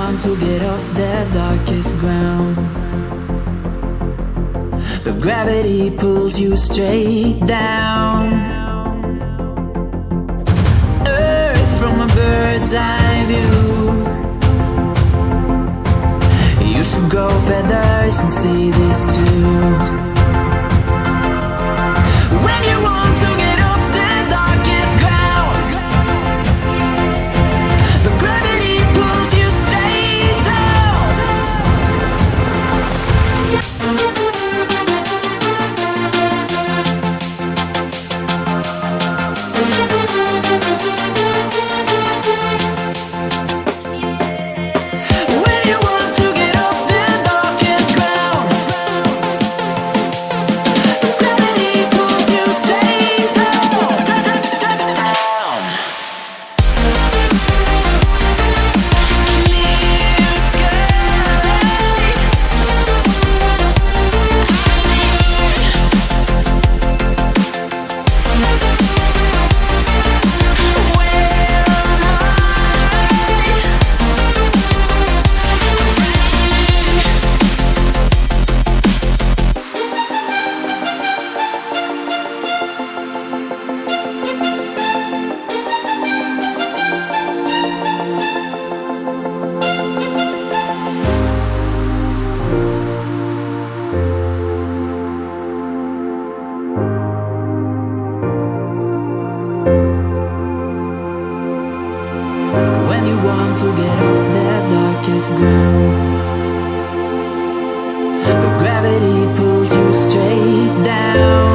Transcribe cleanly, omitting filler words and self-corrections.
want to get off the darkest ground, but gravity pulls you straight down. Earth from a bird's eye view. You should grow feathers and see this too. When you want to get off the darkest ground, but gravity pulls you straight down. When you want to get off the darkest ground, but gravity pulls you straight down, down. Clear sky. When you want to get off the darkest ground, but gravity pulls you straight down.